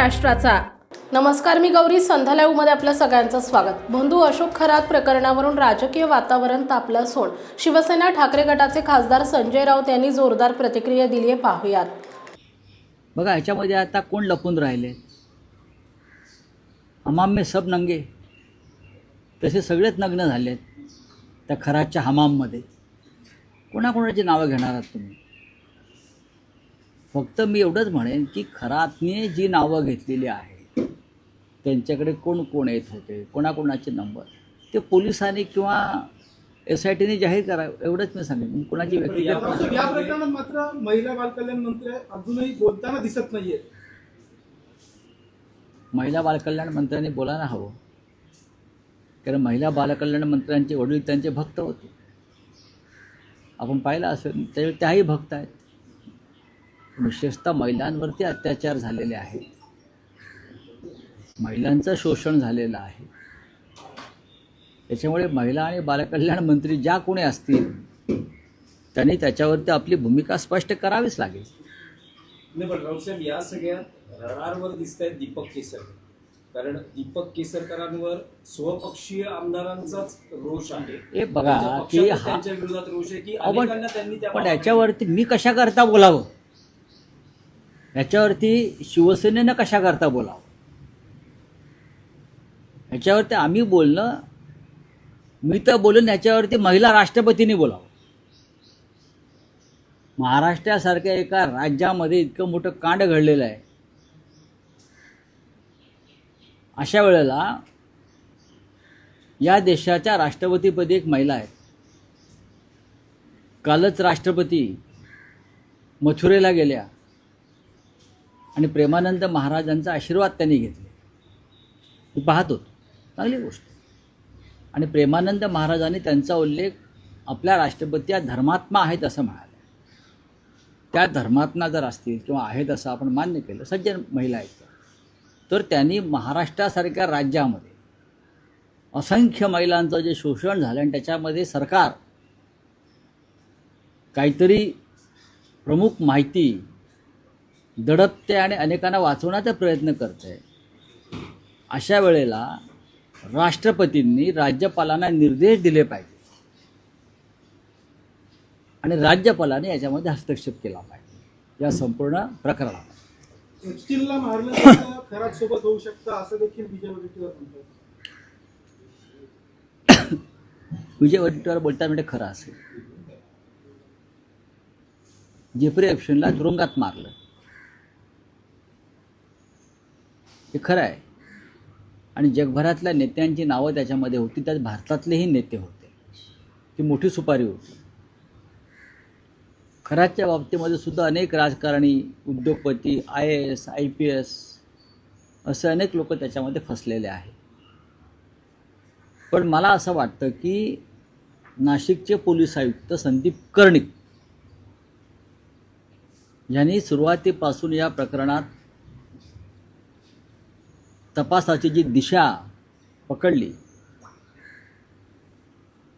महाराष्ट्राचा। नमस्कार, मी गौरी, संध्या लाईव्ह मध्ये आपल्या सगळ्यांचं स्वागत। बंधू अशोक खरात प्रकरणावरून राजकीय वातावरण तापलं असून शिवसेना ठाकरे गटाचे खासदार संजय राऊत यांनी जोरदार प्रतिक्रिया दिली आहे, पाहूयात। बघा, याच्यामध्ये आता कोण लपून राहिले? हमाम में सब नंगे, तसे सगळेच नग्न झालेत त्या खरातच्या हमाममध्ये। कोणाकोणाची नावं घेणार आहात तुम्ही? फक्त मी एवढंच म्हणेन की खरातने जी नावं घेतलेली आहेत त्यांच्याकडे कोण कोण येत होते, कोणाकोणाचे नंबर, ते पोलिसांनी किंवा SITने जाहीर करावं, एवढंच मी सांगेन। कोणाची व्यक्ती या प्रकरणात मात्र महिला बालकल्याण मंत्री अजूनही बोलताना दिसत नाहीये। महिला बालकल्याण मंत्र्यांनी बोलायला हवं, कारण महिला बालकल्याण मंत्र्यांचे वडील त्यांचे भक्त होते। आपण पाहिलं असेल, त्याही भक्त आहेत। विशेषतः महिलांवरती अत्याचार झालेले आहेत, महिलांचं शोषण झालेलं आहे। त्याच्यामुळे महिला आणि बालकल्याण मंत्री ज्या कोणी असतील त्यांनी त्याच्यावरती आपली भूमिका स्पष्ट करावीच लागेल। नाही, पण राऊतसाहेब, या सगळ्यात रडारवर दिसत आहेत दीपक केसरकर, कारण दीपक केसरकरांवर स्वपक्षीय आमदारांचाच रोष आहे। हे बघा की त्यांच्या विरोधात रोष आहे की अनेकांना त्यांनी पण याच्यावरती मी कशा करता बोलावं, याच्यावरती शिवसेनेनं कशा करता बोलावं, याच्यावरती आम्ही बोलणं, मी तर बोलून याच्यावरती महिला राष्ट्रपतींनी बोलावं। महाराष्ट्रासारख्या एका राज्यामध्ये इतकं मोठं कांड घडलेलं आहे, अशा वेळेला या देशाच्या राष्ट्रपतीपदी एक महिला आहे। कालच राष्ट्रपती मथुरेला गेल्या आणि प्रेमानंद महाराजांचा आशीर्वाद त्यांनी घेतले, मी पाहत होतो, चांगली गोष्ट। आणि प्रेमानंद महाराजांनी त्यांचा उल्लेख आपल्या राष्ट्रपती या धर्मात्मा आहेत असं म्हणाले। त्या धर्मात्मा जर असतील किंवा आहेत असं आपण मान्य केलं, सज्जन महिला आहेत, तर त्यांनी महाराष्ट्रासारख्या राज्यामध्ये असंख्य महिलांचं जे शोषण झालं आणि त्याच्यामध्ये सरकार काहीतरी प्रमुख माहिती दडपते आणि अनेकांना वाचवण्याचा प्रयत्न करते, अशा वेळेला राष्ट्रपतींनी राज्यपालांना निर्देश दिले पाहिजे आणि राज्यपालाने याच्यामध्ये हस्तक्षेप केला पाहिजे या संपूर्ण प्रकरणात। एप्स्टीनला मारलं तर खरात सोबत होऊ शकतं असं देखील विजय वडेट्टीवार म्हणतात। विजय वडेट्टीवार बोलतात म्हणजे खरं असेल। जेफ्री एप्स्टीनला तुरुंगात मारलं हे खरं आहे, आणि जगभरातल्या नेत्यांची नावं त्याच्यामध्ये होती, त्यात भारतातलेही नेते होते, ती मोठी सुपारी होती। खरातच्या बाबतीमध्ये सुद्धा अनेक राजकारणी, उद्योगपती, IAS, IPS असे अनेक लोक त्याच्यामध्ये फसलेले आहेत। पण मला असं वाटतं की नाशिकचे पोलीस आयुक्त संदीप कर्णिक यांनी सुरुवातीपासून या प्रकरणात तपासाची जी दिशा पकडली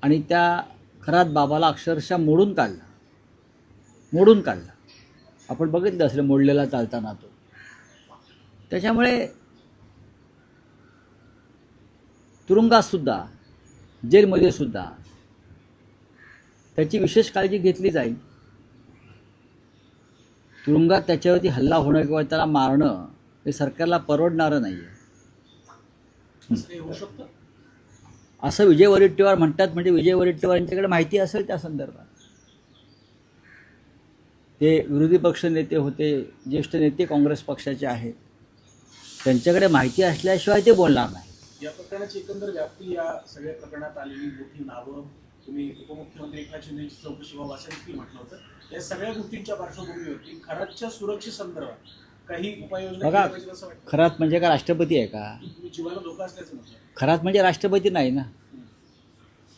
आणि त्या खरात बाबाला अक्षरशः मोडून काढला, आपण बघितलं असेल मोडलेला चालताना तो। त्याच्यामुळे तुरुंगात सुद्धा, जेलमध्ये सुद्धा त्याची विशेष काळजी घेतली जाईल। तुरुंगात त्याच्यावरती हल्ला होणं किंवा त्याला मारणं हे सरकारला परवडणारं नाही आहे असं विजय वडेट्टीवार म्हणतात। म्हणजे विजय वडेट्टीवार यांच्याकडे माहिती असेल त्या संदर्भात, ते विरोधी पक्ष नेते होते, ज्येष्ठ नेते काँग्रेस पक्षाचे आहेत, त्यांच्याकडे माहिती असल्याशिवाय ते बोलणार नाही। या प्रकरणाची एकंदर व्याप्ती, या सगळ्या प्रकरणात आलेली मोठी नावं, तुम्ही उपमुख्यमंत्री एकनाथ शिंदेची चौकशी व्हावं असं देखील म्हटलं होतं, या सगळ्या गोष्टींच्या पार्श्वभूमीवरती खरातच्या सुरक्षेसंदर्भात काही उपाययोजना बघा, केल्या असं वाटतं? खरात म्हणजे का राष्ट्रपती आहे का? तुम्ही जीवाला धोका असल्याचं म्हटलं। खरात म्हणजे राष्ट्रपती नाही ना,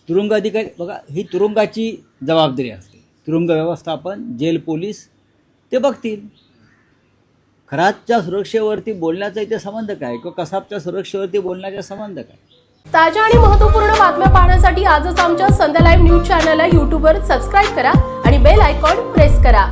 तुरुंग अधिकारी। बघा, ही तुरुंगाची जबाबदारी असते, तुरुंग व्यवस्थापन, जेल पोलीस ते बघतील। खरातच्या सुरक्षेवरती बोलण्याचा इथे संबंध काय, किंवा कसाबच्या सुरक्षेवरती बोलण्याचा संबंध काय? ताज्या आणि महत्त्वपूर्ण बातम्या पाहण्यासाठी आजच आमच्या संध्या लाईव्ह न्यूज चॅनलला YouTubeवर सबस्क्राईब करा आणि बेल आयकॉन प्रेस करा।